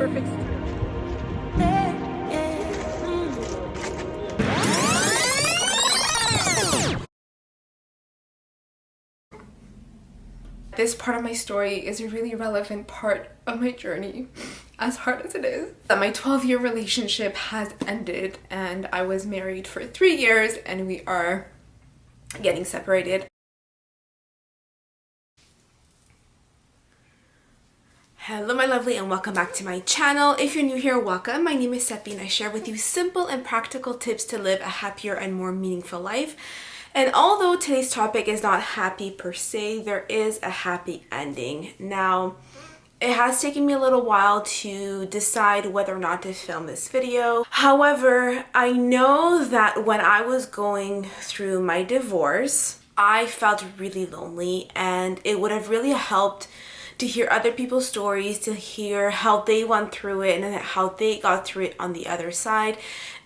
perfect. This part of my story is a really relevant part of my journey, as hard as it is. That my 12-year relationship has ended and I was married for 3 years and we are getting separated. Hello my lovely and welcome back to my channel. If you're new here, welcome. My name is Seppi and I share with you simple and practical tips to live a happier and more meaningful life. And although today's topic is not happy per se, there is a happy ending. Now, it has taken me a little while to decide whether or not to film this video. However, I know that when I was going through my divorce, I felt really lonely, and it would have really helped to hear other people's stories, to hear how they went through it and how they got through it on the other side.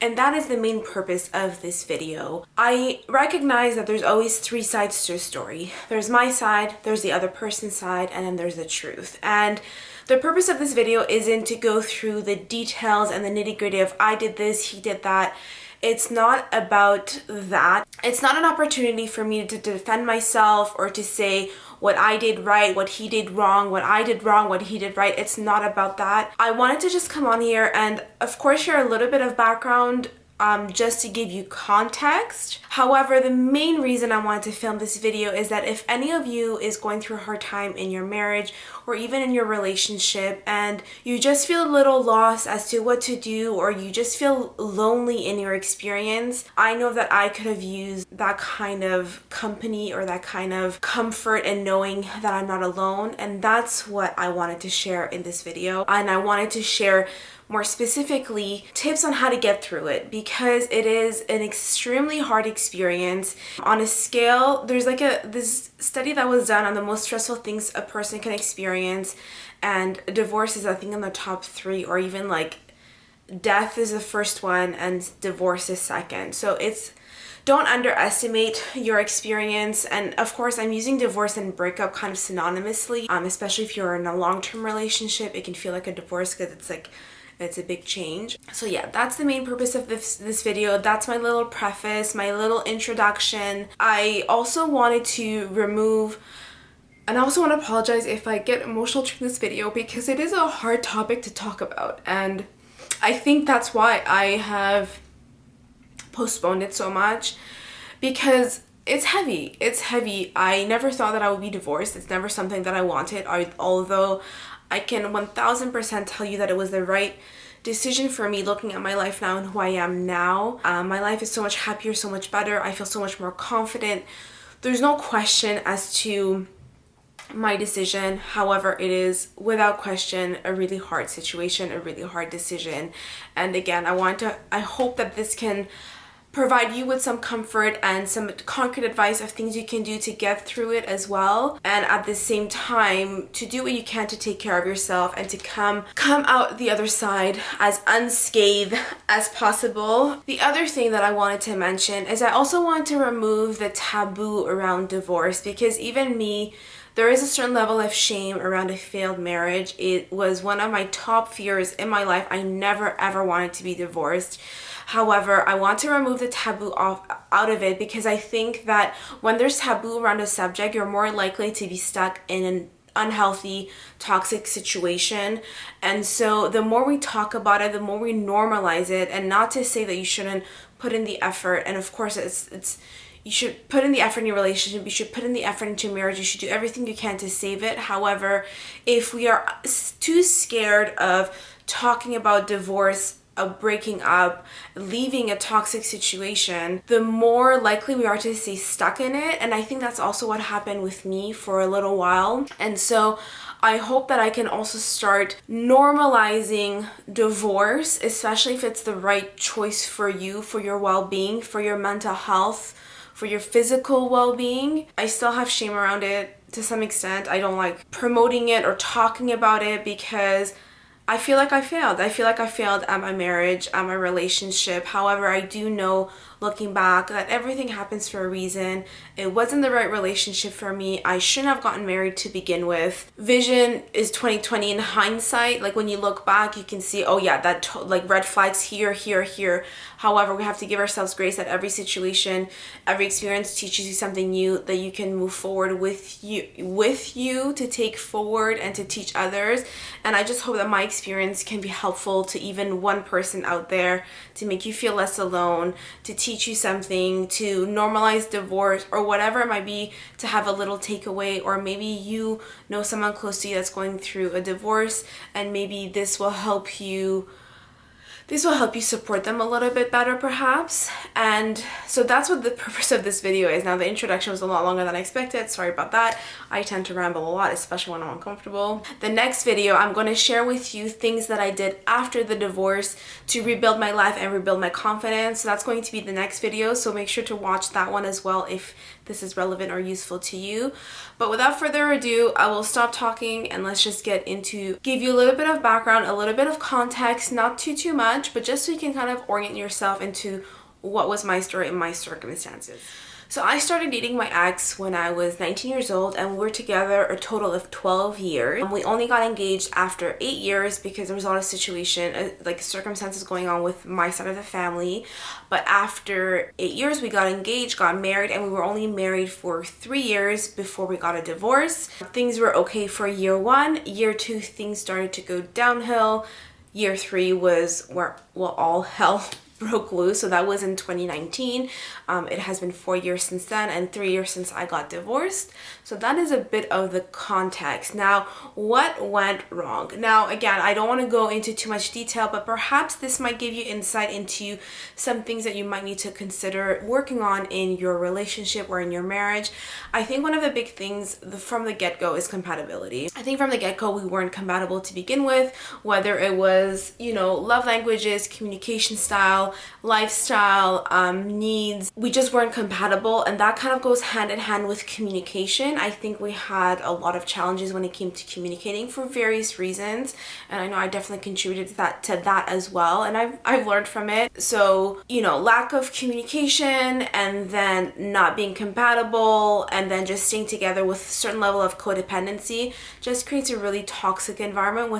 And that is the main purpose of this video. I recognize that there's always 3 sides to a story. There's my side, there's the other person's side, and then there's the truth. And the purpose of this video isn't to go through the details and the nitty-gritty of I did this, he did that. It's not about that. It's not an opportunity for me to defend myself or to say what I did right, what he did wrong, what I did wrong, what he did right. It's not about that. I wanted to just come on here and of course share a little bit of background just to give you context. However, the main reason I wanted to film this video is that if any of you is going through a hard time in your marriage or even in your relationship and you just feel a little lost as to what to do, or you just feel lonely in your experience, I know that I could have used that kind of company or that kind of comfort in knowing that I'm not alone. And that's what I wanted to share in this video. And I wanted to share more specifically tips on how to get through it, because it is an extremely hard experience. On a scale, there's like this study that was done on the most stressful things a person can experience, and divorce is I think in the top 3, or even like death is the first one and divorce is second. So don't underestimate your experience. And of course, I'm using divorce and breakup kind of synonymously, especially if you're in a long-term relationship. It can feel like a divorce because it's a big change. So yeah, that's the main purpose of this video. That's my little preface, my little introduction. I also wanted to remove, and I also want to apologize if I get emotional during this video, because it is a hard topic to talk about. And I think that's why I have postponed it so much, because it's heavy. It's heavy. I never thought that I would be divorced. It's never something that I wanted, although I can 1000% tell you that it was the right decision for me looking at my life now and who I am now. My life is so much happier, so much better. I feel so much more confident. There's no question as to my decision. However, it is without question a really hard situation, a really hard decision. And again, I hope that this can provide you with some comfort and some concrete advice of things you can do to get through it as well, and at the same time to do what you can to take care of yourself and to come out the other side as unscathed as possible. The other thing that I wanted to mention is I also wanted to remove the taboo around divorce, because even me, there is a certain level of shame around a failed marriage. It was one of my top fears in my life. I never ever wanted to be divorced. However, I want to remove the taboo out of it, because I think that when there's taboo around a subject, you're more likely to be stuck in an unhealthy, toxic situation. And so the more we talk about it, the more we normalize it, and not to say that you shouldn't put in the effort. And of course, you should put in the effort in your relationship, you should put in the effort into your marriage, you should do everything you can to save it. However, if we are too scared of talking about divorce, of breaking up, leaving a toxic situation, the more likely we are to stay stuck in it. And I think that's also what happened with me for a little while. And so I hope that I can also start normalizing divorce, especially if it's the right choice for you, for your well-being, for your mental health, for your physical well-being. I still have shame around it to some extent. I don't like promoting it or talking about it, because I feel like I failed. I feel like I failed at my marriage, at my relationship. However, I do know looking back, that everything happens for a reason. It wasn't the right relationship for me. I shouldn't have gotten married to begin with. Vision is 2020 in hindsight. Like when you look back, you can see, oh yeah, like red flags here, here, here. However, we have to give ourselves grace that every situation, every experience teaches you something new that you can move forward with you to take forward and to teach others. And I just hope that my experience can be helpful to even one person out there, to make you feel less alone, to teach you something, to normalize divorce or whatever it might be, to have a little takeaway. Or maybe you know someone close to you that's going through a divorce, and maybe this will help you support them a little bit better perhaps. And so that's what the purpose of this video is. Now the introduction was a lot longer than I expected. Sorry about that. I tend to ramble a lot, especially when I'm uncomfortable. The next video, I'm going to share with you things that I did after the divorce to rebuild my life and rebuild my confidence. So that's going to be the next video. So make sure to watch that one as well if this is relevant or useful to you. But without further ado, I will stop talking and let's just get into, give you a little bit of background, a little bit of context, not too much, but just so you can kind of orient yourself into what was my story and my circumstances. So I started dating my ex when I was 19 years old, and we were together a total of 12 years. We only got engaged after 8 years because there was a lot of circumstances going on with my side of the family. But after 8 years, we got engaged, got married, and we were only married for 3 years before we got a divorce. Things were okay for year 1. Year 2, things started to go downhill. Year 3 was where, well, all hell broke loose. So that was in 2019. It has been 4 years since then and 3 years since I got divorced. So that is a bit of the context. Now, what went wrong? Now, again, I don't want to go into too much detail, but perhaps this might give you insight into some things that you might need to consider working on in your relationship or in your marriage. I think one of the big things from the get-go is compatibility. I think from the get-go, we weren't compatible to begin with, whether it was, love languages, communication style, lifestyle, needs. We just weren't compatible, and that kind of goes hand in hand with communication. I think we had a lot of challenges when it came to communicating for various reasons, and I know I definitely contributed to that as well, and I've learned from it. So, lack of communication, and then not being compatible, and then just staying together with a certain level of codependency just creates a really toxic environment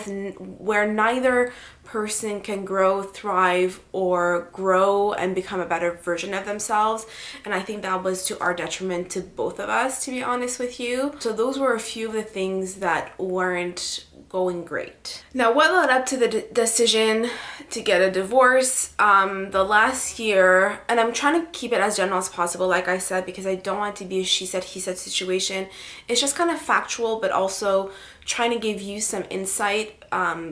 where neither person can grow, thrive, or grow and become a better version of themselves. And I think that was to our detriment to both of us, to be honest with you. So those were a few of the things that weren't going great. Now, what led up to the decision to get a divorce? The last year, and I'm trying to keep it as general as possible, like I said, because I don't want it to be a she said, he said situation. It's just kind of factual, but also trying to give you some insight,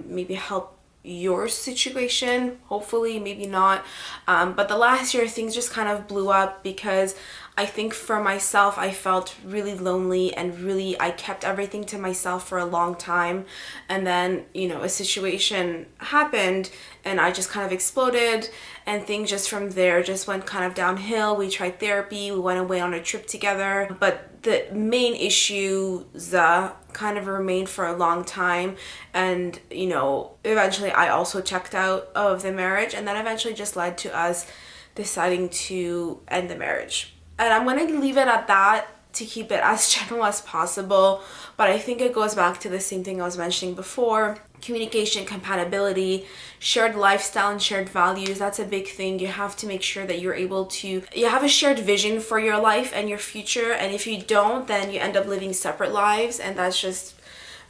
maybe help your situation, hopefully, maybe not. But the last year, things just kind of blew up because I think for myself, I felt really lonely and really, I kept everything to myself for a long time. And then, a situation happened and I just kind of exploded, and things just from there just went kind of downhill. We tried therapy, we went away on a trip together, but the main issues kind of remained for a long time. And, eventually I also checked out of the marriage, and that eventually just led to us deciding to end the marriage. And I'm going to leave it at that to keep it as general as possible. But I think it goes back to the same thing I was mentioning before. Communication, compatibility, shared lifestyle, and shared values. That's a big thing. You have to make sure that you have a shared vision for your life and your future. And if you don't, then you end up living separate lives. And that's just,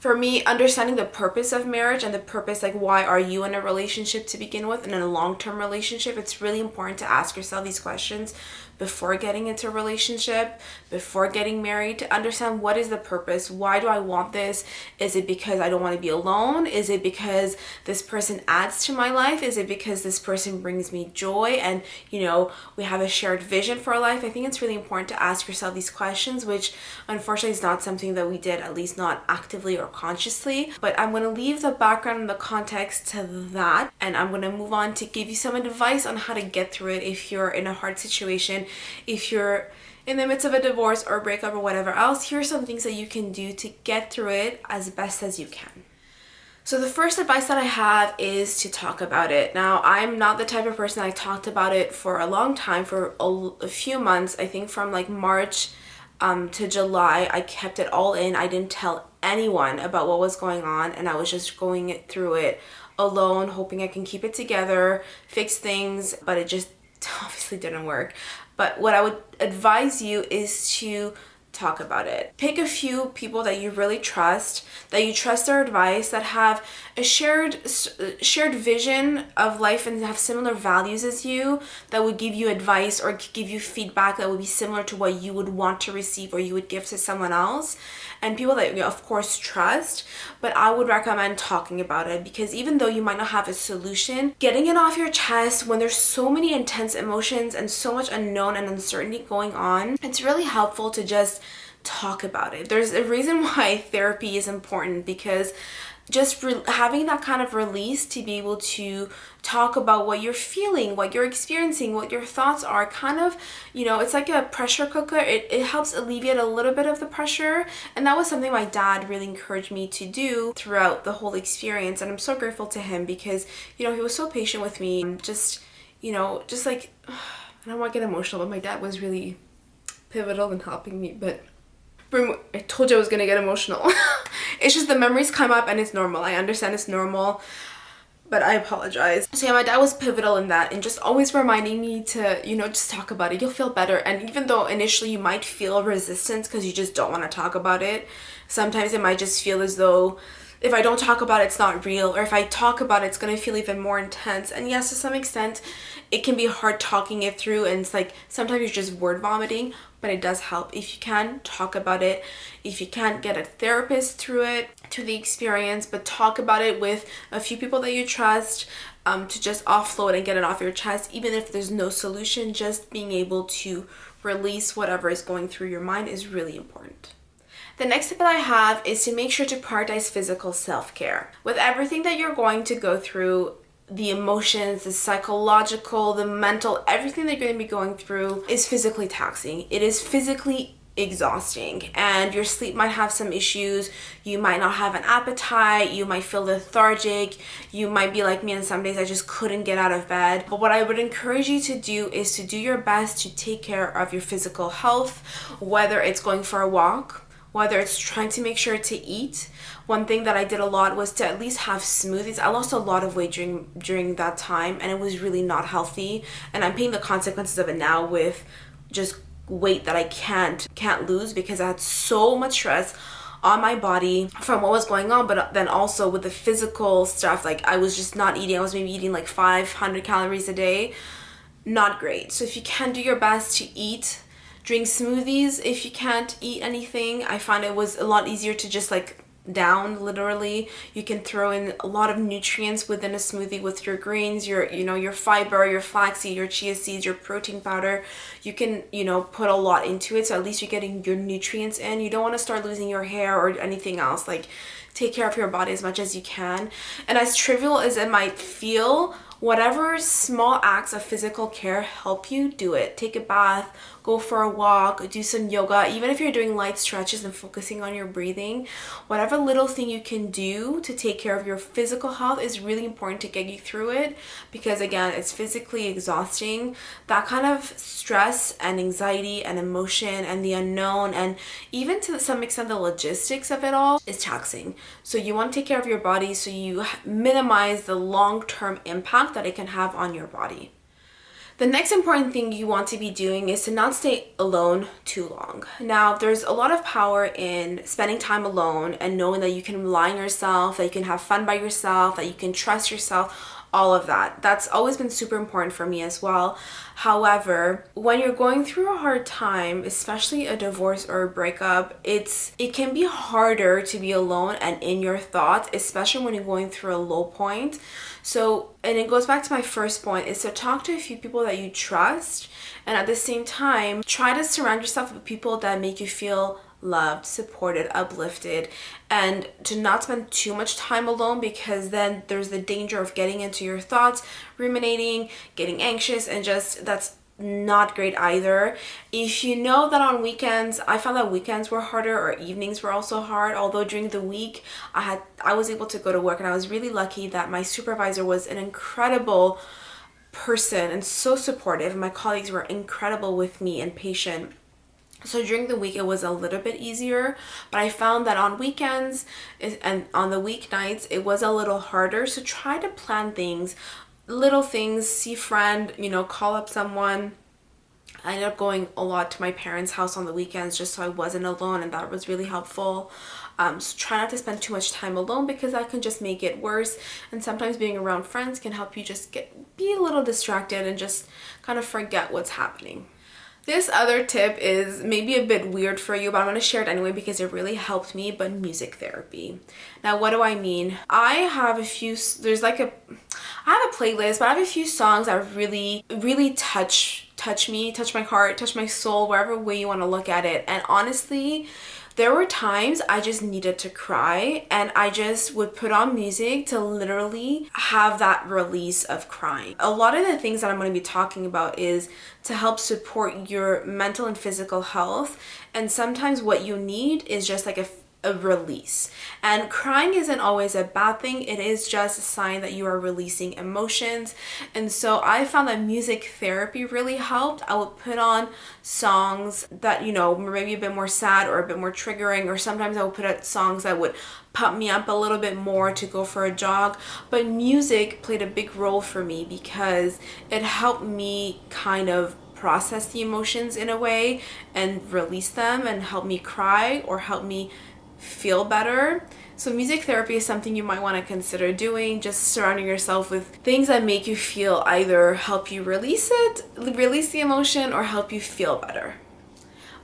for me, understanding the purpose of marriage and the purpose, like why are you in a relationship to begin with, and in a long-term relationship, it's really important to ask yourself these questions before getting into a relationship, before getting married, to understand what is the purpose. Why do I want this? Is it because I don't want to be alone? Is it because this person adds to my life? Is it because this person brings me joy and, we have a shared vision for our life? I think it's really important to ask yourself these questions, which unfortunately is not something that we did, at least not actively or consciously. But I'm going to leave the background and the context to that, and I'm going to move on to give you some advice on how to get through it if you're in a hard situation. If you're in the midst of a divorce or a breakup or whatever else, here are some things that you can do to get through it as best as you can. So the first advice that I have is to talk about it. Now, I'm not the type of person. I talked about it for a long time, for a few months. I think from like March to July, I kept it all in. I didn't tell anyone about what was going on, and I was just going through it alone, hoping I can keep it together, fix things, but it just obviously didn't work. But what I would advise you is to talk about it. Pick a few people that you really trust, that you trust their advice, that have a shared vision of life and have similar values as you, that would give you advice or give you feedback that would be similar to what you would want to receive or you would give to someone else. And people that you of course trust, but I would recommend talking about it, because even though you might not have a solution, getting it off your chest when there's so many intense emotions and so much unknown and uncertainty going on, it's really helpful to just talk about it. There's a reason why therapy is important, because just having that kind of release to be able to talk about what you're feeling, what you're experiencing, what your thoughts are, kind of, it's like a pressure cooker. It helps alleviate a little bit of the pressure. And that was something my dad really encouraged me to do throughout the whole experience. And I'm so grateful to him because, he was so patient with me. Just like, I don't want to get emotional, but my dad was really pivotal in helping me. But I told you I was going to get emotional. It's just the memories come up and it's normal. I understand it's normal, but I apologize. So yeah, my dad was pivotal in that, and just always reminding me to, just talk about it. You'll feel better. And even though initially you might feel resistance because you just don't want to talk about it, sometimes it might just feel as though if I don't talk about it, it's not real, or if I talk about it, it's going to feel even more intense. And yes, to some extent, it can be hard talking it through, and it's like sometimes you're just word vomiting, but it does help. If you can, talk about it. If you can't, get a therapist through the experience, but talk about it with a few people that you trust, to just offload and get it off your chest. Even if there's no solution, just being able to release whatever is going through your mind is really important. The next tip that I have is to make sure to prioritize physical self-care. With everything that you're going to go through, the emotions, the psychological, the mental, everything that you're going to be going through is physically taxing. It is physically exhausting, and your sleep might have some issues. You might not have an appetite. You might feel lethargic. You might be like me, and some days I just couldn't get out of bed. But what I would encourage you to do is to do your best to take care of your physical health, whether it's going for a walk, whether it's trying to make sure to eat. One thing that I did a lot was to at least have smoothies. I lost a lot of weight during that time, and it was really not healthy. And I'm paying the consequences of it now with just weight that I can't lose, because I had so much stress on my body from what was going on, but then also with the physical stuff. Like, I was just not eating. I was maybe eating like 500 calories a day. Not great. So if you can, do your best to eat. Drink smoothies if you can't eat anything. I find it was a lot easier to just like down, literally. You can throw in a lot of nutrients within a smoothie with your greens, your fiber, your flaxseed, your chia seeds, your protein powder. You can, put a lot into it, so at least you're getting your nutrients in. You don't want to start losing your hair or anything else. Like, take care of your body as much as you can. And as trivial as it might feel, whatever small acts of physical care help you, do it. Take a bath, go for a walk, do some yoga. Even if you're doing light stretches and focusing on your breathing, whatever little thing you can do to take care of your physical health is really important to get you through it, because again, it's physically exhausting. That kind of stress and anxiety and emotion and the unknown, and even to some extent the logistics of it all, is taxing. So you want to take care of your body so you minimize the long-term impact that it can have on your body. The next important thing you want to be doing is to not stay alone too long. Now, there's a lot of power in spending time alone and knowing that you can rely on yourself, that you can have fun by yourself, that you can trust yourself, all of that. That's always been super important for me as well. However, when you're going through a hard time, especially a divorce or a breakup, it can be harder to be alone and in your thoughts, especially when you're going through a low point. So, and it goes back to my first point, is to talk to a few people that you trust, and at the same time, try to surround yourself with people that make you feel loved, supported, uplifted, and to not spend too much time alone, because then there's the danger of getting into your thoughts, ruminating, getting anxious, and just that's not great either. If you know that on weekends, I found that weekends were harder, or evenings were also hard. Although during the week I was able to go to work, and I was really lucky that my supervisor was an incredible person and so supportive. My colleagues were incredible with me and patient. So during the week it was a little bit easier, but I found that on weekends and on the weeknights it was a little harder. So try to plan things, little things, see a friend, call up someone. I ended up going a lot to my parents' house on the weekends just so I wasn't alone, and that was really helpful. So try not to spend too much time alone, because that can just make it worse. And sometimes being around friends can help you just be a little distracted and just kind of forget what's happening. This other tip is maybe a bit weird for you, but I'm going to share it anyway because it really helped me, but music therapy. Now, what do I mean? I have a playlist, but I have a few songs that really, really touch me, touch my heart, touch my soul, wherever way you want to look at it. And honestly, there were times I just needed to cry, and I just would put on music to literally have that release of crying. A lot of the things that I'm going to be talking about is to help support your mental and physical health, and sometimes what you need is just like a release. And crying isn't always a bad thing. It is just a sign that you are releasing emotions. And so I found that music therapy really helped. I would put on songs that, maybe a bit more sad or a bit more triggering, or sometimes I would put out songs that would pump me up a little bit more to go for a jog. But music played a big role for me because it helped me kind of process the emotions in a way and release them, and help me cry or help me feel better. So music therapy is something you might want to consider doing, just surrounding yourself with things that make you feel, either help you release the emotion, or help you feel better.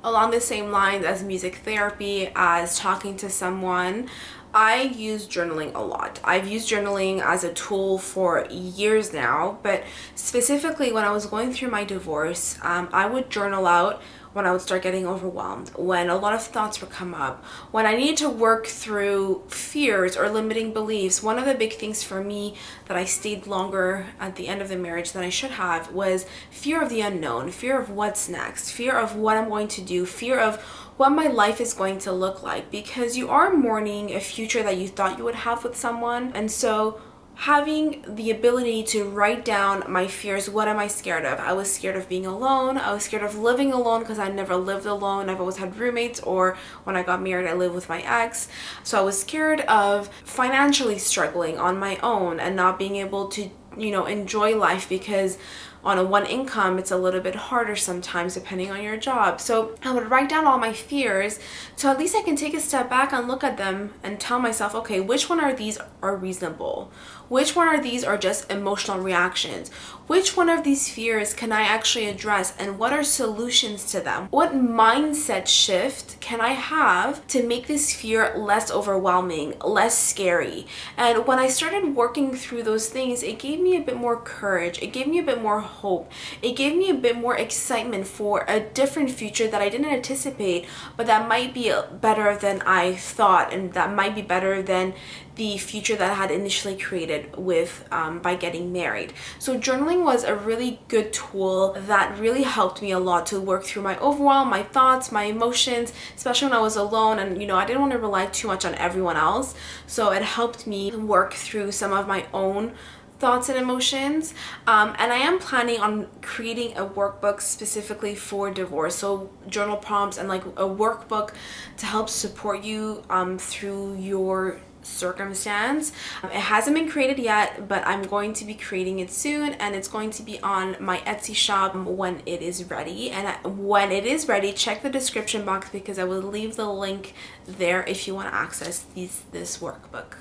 Along the same lines as music therapy, as talking to someone, I use journaling a lot. I've used journaling as a tool for years now, but specifically when I was going through my divorce, I would journal out when I would start getting overwhelmed, when a lot of thoughts would come up, when I needed to work through fears or limiting beliefs. One of the big things for me that I stayed longer at the end of the marriage than I should have was fear of the unknown, fear of what's next, fear of what I'm going to do, fear of what my life is going to look like, because you are mourning a future that you thought you would have with someone. And so having the ability to write down my fears, what am I scared of? I was scared of being alone. I was scared of living alone because I never lived alone. I've always had roommates, or when I got married, I lived with my ex. So I was scared of financially struggling on my own and not being able to, enjoy life, because on a one income, it's a little bit harder sometimes depending on your job. So I would write down all my fears, so at least I can take a step back and look at them and tell myself, okay, which one are these are reasonable? Which one are these are just emotional reactions? Which one of these fears can I actually address, and what are solutions to them? What mindset shift can I have to make this fear less overwhelming, less scary? And when I started working through those things, it gave me a bit more courage. It gave me a bit more hope. It gave me a bit more excitement for a different future that I didn't anticipate, but that might be better than I thought, and that might be better than the future that I had initially created with by getting married. So journaling was a really good tool that really helped me a lot to work through my overwhelm, my thoughts, my emotions, especially when I was alone, and I didn't want to rely too much on everyone else. So it helped me work through some of my own thoughts and emotions, and I am planning on creating a workbook specifically for divorce, so journal prompts and like a workbook to help support you through your circumstance. It hasn't been created yet, but I'm going to be creating it soon, and it's going to be on my Etsy shop when it is ready. And when it is ready, check the description box, because I will leave the link there if you want to access this workbook.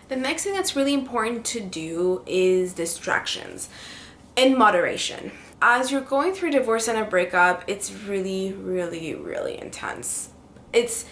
The next thing that's really important to do is distractions in moderation. As you're going through divorce and a breakup, it's really, really, really intense. It's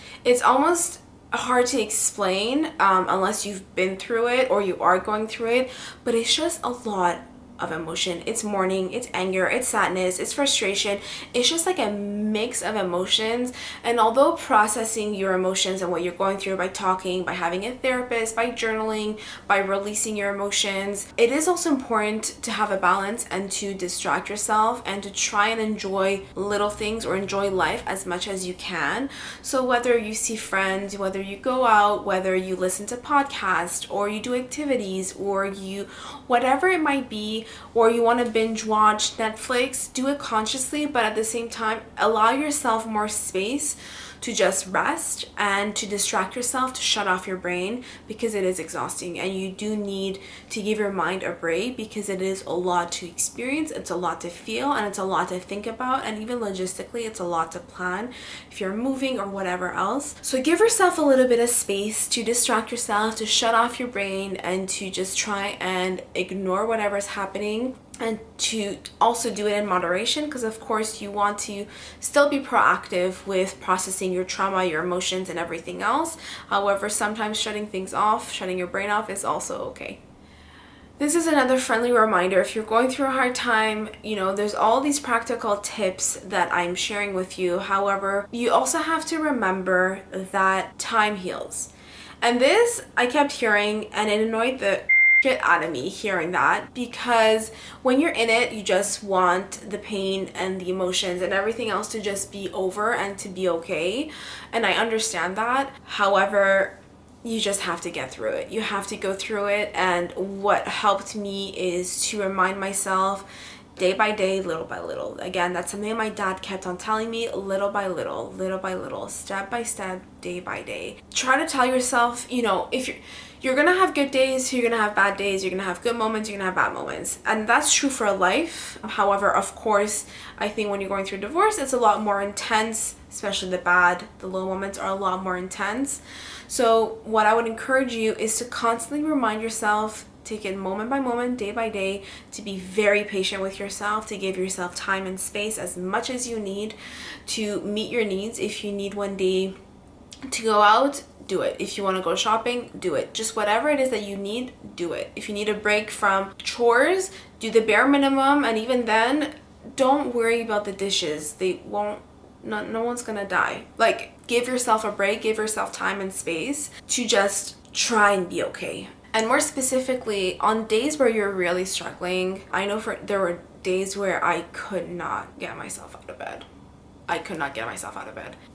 almost hard to explain unless you've been through it or you are going through it, but it's just a lot of emotion. It's mourning, it's anger, it's sadness, it's frustration. It's just like a mix of emotions. And although processing your emotions and what you're going through by talking, by having a therapist, by journaling, by releasing your emotions, it is also important to have a balance and to distract yourself and to try and enjoy little things or enjoy life as much as you can. So whether you see friends, whether you go out, whether you listen to podcasts, or you do activities, or you, whatever it might be, or you want to binge watch Netflix, do it consciously, but at the same time, allow yourself more space to just rest and to distract yourself, to shut off your brain, because it is exhausting and you do need to give your mind a break, because it is a lot to experience, it's a lot to feel, and it's a lot to think about, and even logistically it's a lot to plan if you're moving or whatever else. So give yourself a little bit of space to distract yourself, to shut off your brain, and to just try and ignore whatever's happening, and to also do it in moderation, because of course you want to still be proactive with processing your trauma, your emotions, and everything else. However, sometimes shutting things off, shutting your brain off, is also okay. This is another friendly reminder. If you're going through a hard time, there's all these practical tips that I'm sharing with you. However, you also have to remember that time heals. And this I kept hearing, and it annoyed the shit out of me hearing that, because when you're in it, you just want the pain and the emotions and everything else to just be over and to be okay. And I understand that. However, you just have to get through it. You have to go through it. And what helped me is to remind myself day by day, little by little. Again, that's something my dad kept on telling me, little by little, little by little, step by step, day by day. Try to tell yourself, if you're gonna have good days, you're gonna have bad days, you're gonna have good moments, you're gonna have bad moments. And that's true for life. However, of course, I think when you're going through divorce, it's a lot more intense, especially the low moments are a lot more intense. So what I would encourage you is to constantly remind yourself, take it moment by moment, day by day, to be very patient with yourself, to give yourself time and space as much as you need to meet your needs. If you need one day to go out, do it. If you want to go shopping, do it. Just whatever it is that you need, do it. If you need a break from chores, do the bare minimum, and even then, don't worry about the dishes. They won't, no one's gonna die. Like, give yourself a break, give yourself time and space to just try and be okay. And more specifically, on days where you're really struggling, I know there were days where I could not get myself out of bed.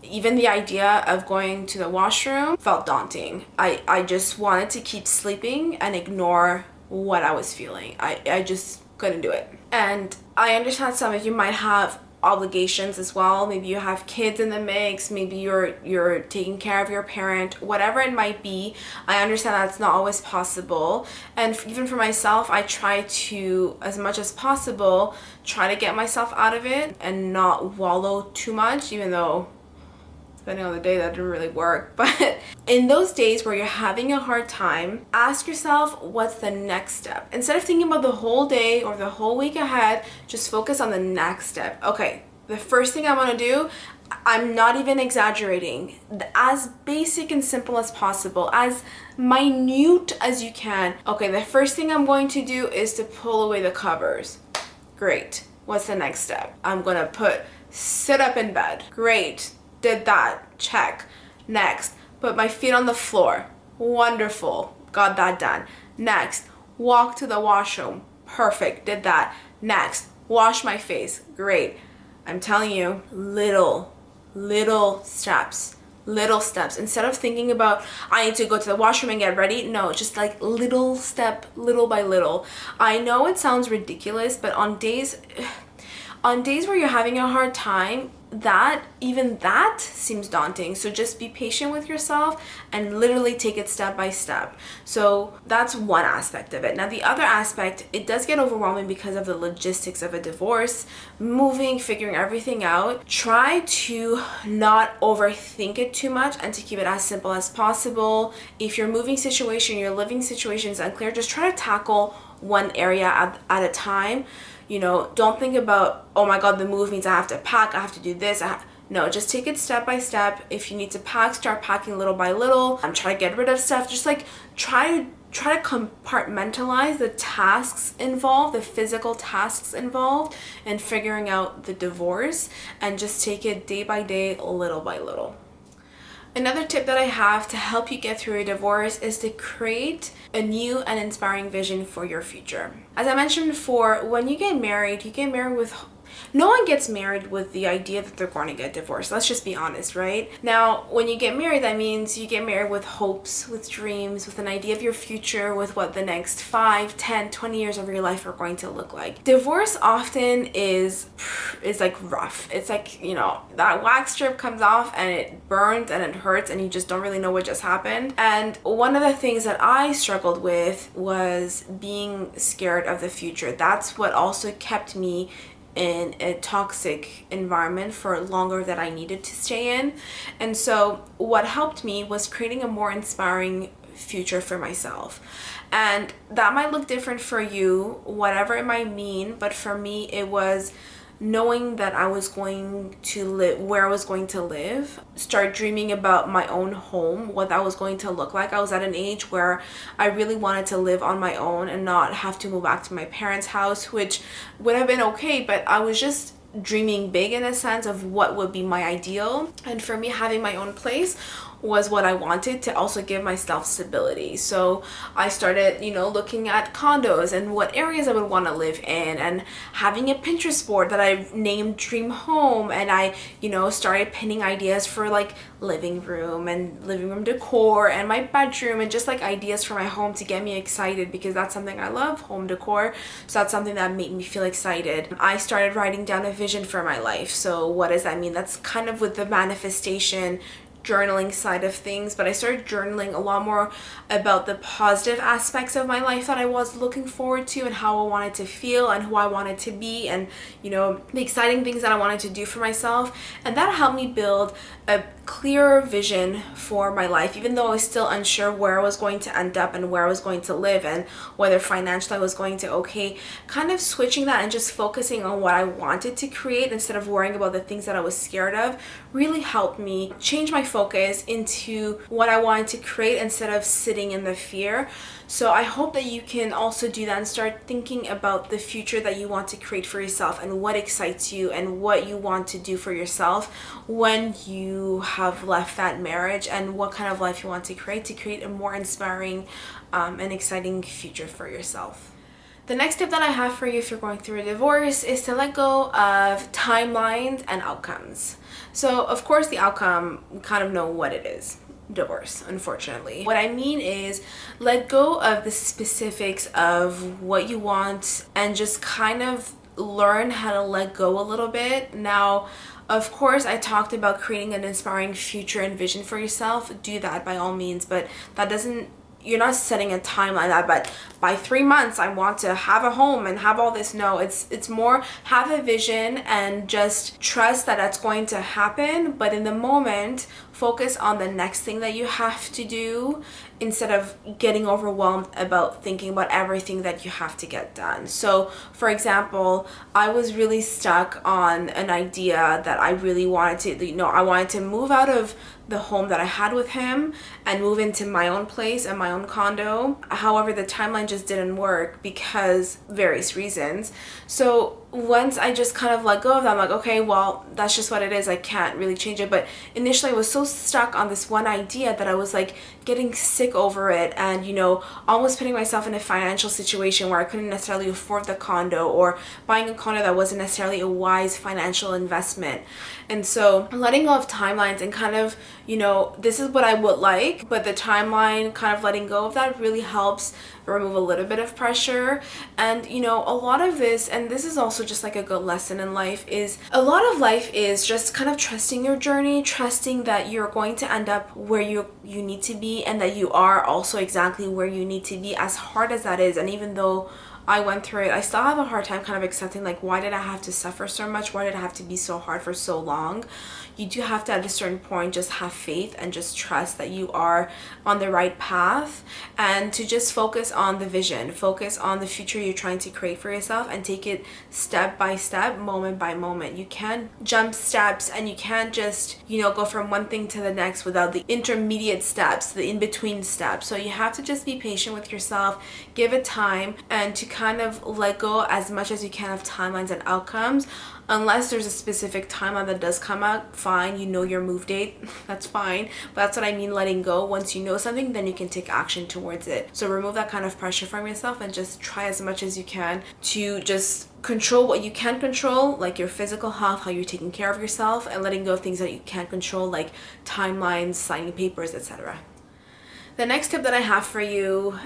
Even the idea of going to the washroom felt daunting. I just wanted to keep sleeping and ignore what I was feeling. I just couldn't do it. And I understand some of you might have obligations as well. Maybe you have kids in the mix, maybe you're taking care of your parent, whatever it might be. I understand that's not always possible, and even for myself, I try to, as much as possible, try to get myself out of it and not wallow too much, even though depending on the day that didn't really work. But in those days where you're having a hard time, ask yourself, what's the next step? Instead of thinking about the whole day or the whole week ahead, just focus on the next step. Okay, the first thing I want to do, I'm not even exaggerating, as basic and simple as possible, as minute as you can. Okay, the first thing I'm going to do is to pull away the covers. Great. What's the next step? I'm gonna sit up in bed. Great. Did that. Check. Next, put my feet on the floor. Wonderful. Got that done. Next, walk to the washroom. Perfect. Did that. Next, wash my face. Great. I'm telling you, little steps. Little steps. Instead of thinking about, I need to go to the washroom and get ready. No, just like little step, little by little. I know it sounds ridiculous, but on days where you're having a hard time, even that seems daunting. So just be patient with yourself and literally take it step by step. So that's one aspect of it. Now the other aspect, it does get overwhelming because of the logistics of a divorce, moving, figuring everything out. Try to not overthink it too much and to keep it as simple as possible. If your moving situation, your living situation is unclear, just try to tackle one area at a time. Don't think about, oh my God, the move means I have to pack, I have to do this. No, just take it step by step. If you need to pack, start packing little by little. Try to get rid of stuff. Just like try to try to compartmentalize the tasks involved, the physical tasks involved, in figuring out the divorce, and just take it day by day, little by little. Another tip that I have to help you get through a divorce is to create a new and inspiring vision for your future. As I mentioned before, when you get married with no one gets married with the idea that they're going to get divorced. Let's just be honest, right? Now, when you get married, that means you get married with hopes, with dreams, with an idea of your future, with what the next 5, 10, 20 years of your life are going to look like. Divorce often is like rough. It's like, that wax strip comes off and it burns and it hurts and you just don't really know what just happened. And one of the things that I struggled with was being scared of the future. That's what also kept me in a toxic environment for longer than I needed to stay in. And so what helped me was creating a more inspiring future for myself. And that might look different for you, whatever it might mean, but for me it was knowing that I was going to live where I was going to live, start dreaming about my own home, what that was going to look like. I was at an age where I really wanted to live on my own and not have to move back to my parents' house, which would have been okay, but I was just dreaming big in a sense of what would be my ideal. And for me, having my own place was what I wanted to also give myself stability. So I started, looking at condos and what areas I would want to live in, and having a Pinterest board that I named Dream Home. And I, started pinning ideas for like living room and living room decor and my bedroom, and just like ideas for my home to get me excited, because that's something I love, home decor. So that's something that made me feel excited. I started writing down a vision for my life. So what does that mean? That's kind of with the manifestation journaling side of things, but I started journaling a lot more about the positive aspects of my life that I was looking forward to, and how I wanted to feel and who I wanted to be, and the exciting things that I wanted to do for myself. And that helped me build a clearer vision for my life, even though I was still unsure where I was going to end up and where I was going to live and whether financially I was going to okay. Kind of switching that and just focusing on what I wanted to create instead of worrying about the things that I was scared of really helped me change my focus into what I wanted to create instead of sitting in the fear. So I hope that you can also do that and start thinking about the future that you want to create for yourself, and what excites you and what you want to do for yourself when you have left that marriage, and what kind of life you want to create a more inspiring and exciting future for yourself. The next tip that I have for you if you're going through a divorce is to let go of timelines and outcomes. So of course the outcome, we kind of know what it is. Divorce, unfortunately. What I mean is let go of the specifics of what you want and just kind of learn how to let go a little bit. Now, of course, I talked about creating an inspiring future and vision for yourself. Do that by all means, but that doesn't, you're not setting a timeline that, but by 3 months I want to have a home and have all this. No, it's more have a vision and just trust that that's going to happen, but in the moment focus on the next thing that you have to do instead of getting overwhelmed about thinking about everything that you have to get done. So for example, I was really stuck on an idea that I really wanted to, I wanted to move out of the home that I had with him and move into my own place and my own condo. However, the timeline just didn't work because various reasons. So once I just kind of let go of that, I'm like, okay, well, that's just what it is. I can't really change it. But initially I was so stuck on this one idea that I was like getting sick over it and, almost putting myself in a financial situation where I couldn't necessarily afford the condo, or buying a condo that wasn't necessarily a wise financial investment. And so letting go of timelines and kind of, this is what I would like, but the timeline, kind of letting go of that really helps remove a little bit of pressure. And a lot of this, and this is also just like a good lesson in life, is a lot of life is just kind of trusting your journey, trusting that you're going to end up where you need to be, and that you are also exactly where you need to be, as hard as that is. And even though I went through it. I still have a hard time kind of accepting, like, why did I have to suffer so much? Why did I have to be so hard for so long? You do have to, at a certain point, just have faith and just trust that you are on the right path, and to just focus on the vision, focus on the future you're trying to create for yourself, and take it step by step, moment by moment. You can't jump steps, and you can't just, go from one thing to the next without the intermediate steps, the in-between steps. So you have to just be patient with yourself, give it time, and to kind of let go as much as you can of timelines and outcomes. Unless there's a specific timeline that does come out, fine, your move date, that's fine. But that's what I mean, letting go. Once you know something, then you can take action towards it. So remove that kind of pressure from yourself and just try as much as you can to just control what you can control, like your physical health, how you're taking care of yourself, and letting go of things that you can't control, like timelines, signing papers, etc. The next tip that I have for you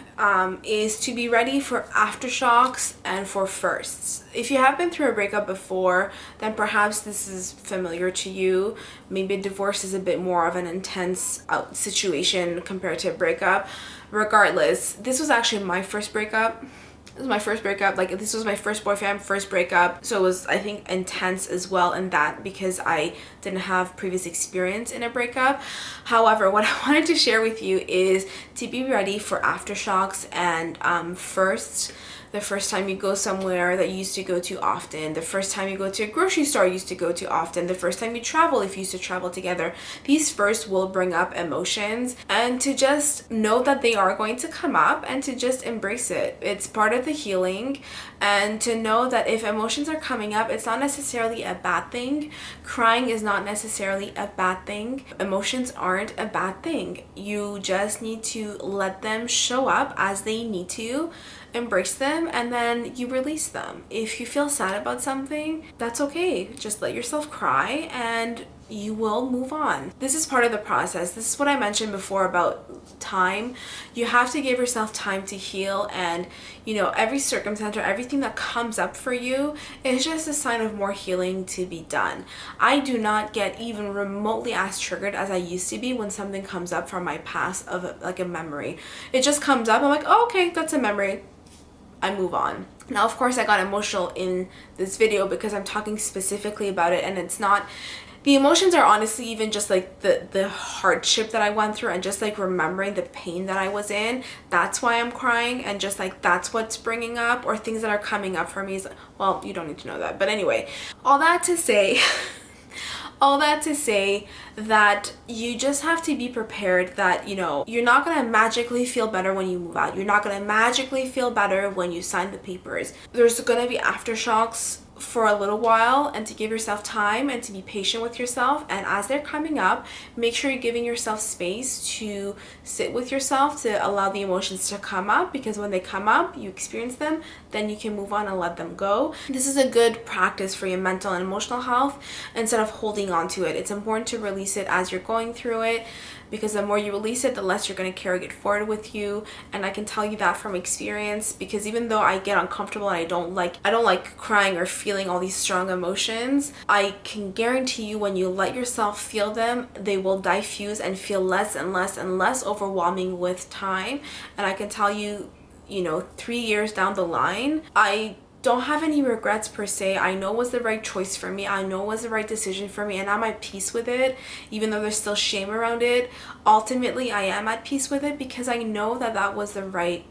is to be ready for aftershocks and for firsts. If you have been through a breakup before, then perhaps this is familiar to you. Maybe divorce is a bit more of an intense situation compared to a breakup. Regardless, this was actually my first breakup. This was my first breakup. Like, this was my first boyfriend, first breakup. So it was, I think, intense as well in that, because I didn't have previous experience in a breakup. However, what I wanted to share with you is to be ready for aftershocks and firsts. The first time you go somewhere that you used to go to often, the first time you go to a grocery store you used to go to often, the first time you travel if you used to travel together. These firsts will bring up emotions, and to just know that they are going to come up and to just embrace it. It's part of the healing, and to know that if emotions are coming up, it's not necessarily a bad thing. Crying is not necessarily a bad thing. Emotions aren't a bad thing. You just need to let them show up as they need to, embrace them, and then you release them. If you feel sad about something, that's okay. Just let yourself cry and you will move on. This is part of the process. This is what I mentioned before about time. You have to give yourself time to heal, and every circumstance or everything that comes up for you is just a sign of more healing to be done. I do not get even remotely as triggered as I used to be when something comes up from my past of like a memory. It just comes up, I'm like, oh, okay, that's a memory. I move on. Now, of course, I got emotional in this video because I'm talking specifically about it, and it's not, the emotions are honestly even just like the hardship that I went through, and just like remembering the pain that I was in. That's why I'm crying, and just like that's what's bringing up, or things that are coming up for me is, well, you don't need to know that. But anyway, all that to say that you just have to be prepared that, you're not going to magically feel better when you move out. You're not going to magically feel better when you sign the papers. There's going to be aftershocks for a little while, and to give yourself time and to be patient with yourself. And as they're coming up, make sure you're giving yourself space to sit with yourself, to allow the emotions to come up, because when they come up, you experience them, then you can move on and let them go. This is a good practice for your mental and emotional health. Instead of holding on to it, it's important to release it as you're going through it, because the more you release it, the less you're going to carry it forward with you. And I can tell you that from experience, because even though I get uncomfortable and I don't like crying or feeling all these strong emotions, I can guarantee you when you let yourself feel them, they will diffuse and feel less and less and less overwhelming with time. And I can tell you, 3 years down the line, I don't have any regrets per se. I know it was the right choice for me. I know it was the right decision for me, and I'm at peace with it. Even though there's still shame around it, ultimately I am at peace with it, because I know that that was the right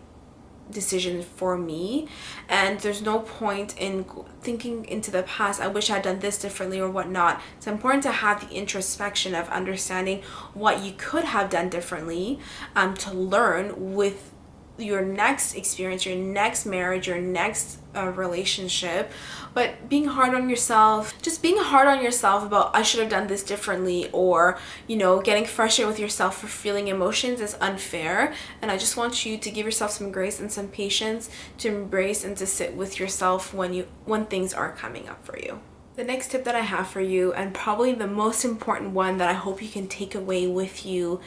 decision for me. And there's no point in thinking into the past, I wish I'd done this differently or whatnot. It's important to have the introspection of understanding what you could have done differently, to learn with your next experience, your next marriage, your next relationship. But being hard on yourself, just being hard on yourself about I should have done this differently, or getting frustrated with yourself for feeling emotions, is unfair. And I just want you to give yourself some grace and some patience to embrace and to sit with yourself when things are coming up for you. The next tip that I have for you, and probably the most important one that I hope you can take away with you,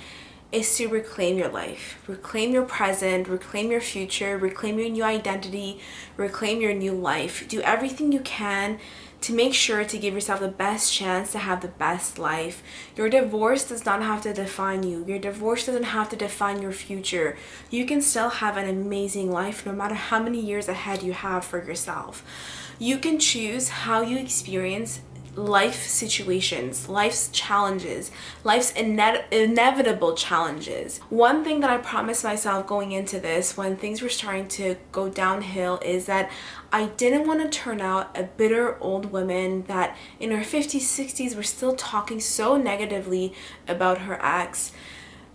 is to reclaim your life, reclaim your present, reclaim your future, reclaim your new identity, reclaim your new life. Do everything you can to make sure to give yourself the best chance to have the best life. Your divorce does not have to define you. Your divorce doesn't have to define your future. You can still have an amazing life no matter how many years ahead you have for yourself. You can choose how you experience life situations, life's challenges, life's inevitable challenges. One thing that I promised myself going into this when things were starting to go downhill is that I didn't want to turn out a bitter old woman that in her 50s, 60s was still talking so negatively about her ex.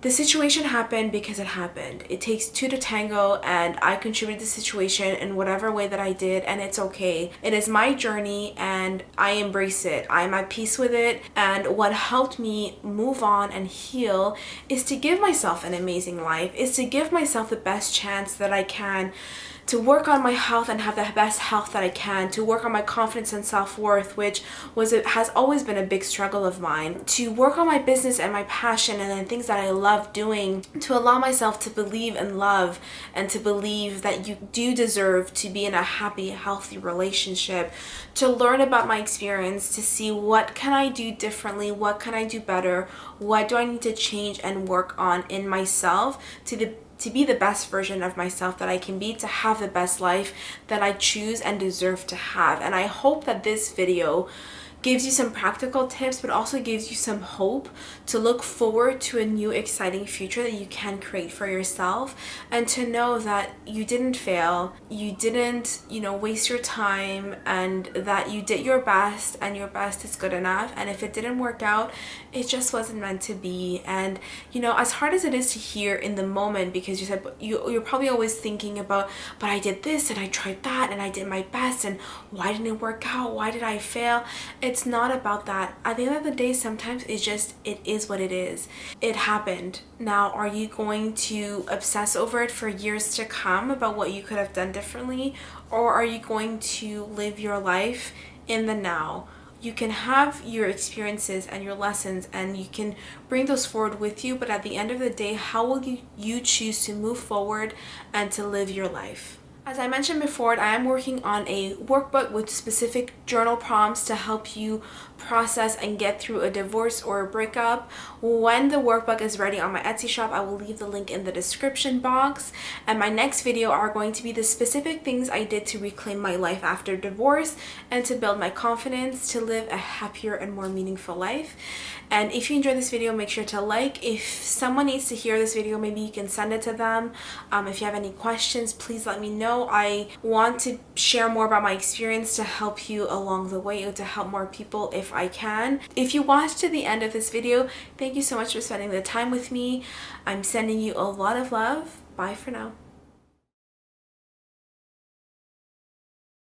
The situation happened because it happened. It takes two to tango, and I contributed to the situation in whatever way that I did, and it's okay. It is my journey and I embrace it. I'm at peace with it, and what helped me move on and heal is to give myself an amazing life, is to give myself the best chance that I can, to work on my health and have the best health that I can, to work on my confidence and self-worth, which has always been a big struggle of mine, to work on my business and my passion and the things that I love doing, to allow myself to believe in love and to believe that you do deserve to be in a happy, healthy relationship, to learn about my experience, to see what can I do differently, what can I do better, what do I need to change and work on in myself to be the best version of myself that I can be, to have the best life that I choose and deserve to have. And I hope that this video gives you some practical tips, but also gives you some hope to look forward to a new exciting future that you can create for yourself, and to know that you didn't fail, you didn't, waste your time, and that you did your best, and your best is good enough. And if it didn't work out, it just wasn't meant to be. And as hard as it is to hear in the moment, because you said you're probably always thinking about, but I did this and I tried that and I did my best, and why didn't it work out? Why did I fail? It's not about that. At the end of the day, sometimes it is what it is. It happened. Now, are you going to obsess over it for years to come about what you could have done differently? Or are you going to live your life in the now? You can have your experiences and your lessons, and you can bring those forward with you, but at the end of the day, how will you choose to move forward and to live your life? As I mentioned before, I am working on a workbook with specific journal prompts to help you process and get through a divorce or a breakup. When the workbook is ready on my Etsy shop, I will leave the link in the description box. And my next video are going to be the specific things I did to reclaim my life after divorce and to build my confidence to live a happier and more meaningful life. And if you enjoyed this video, make sure to like. If someone needs to hear this video, maybe you can send it to them. If you have any questions, please let me know. I want to share more about my experience to help you along the way, or to help more people if I can. If you watched to the end of this video, thank you so much for spending the time with me. I'm sending you a lot of love. Bye for now.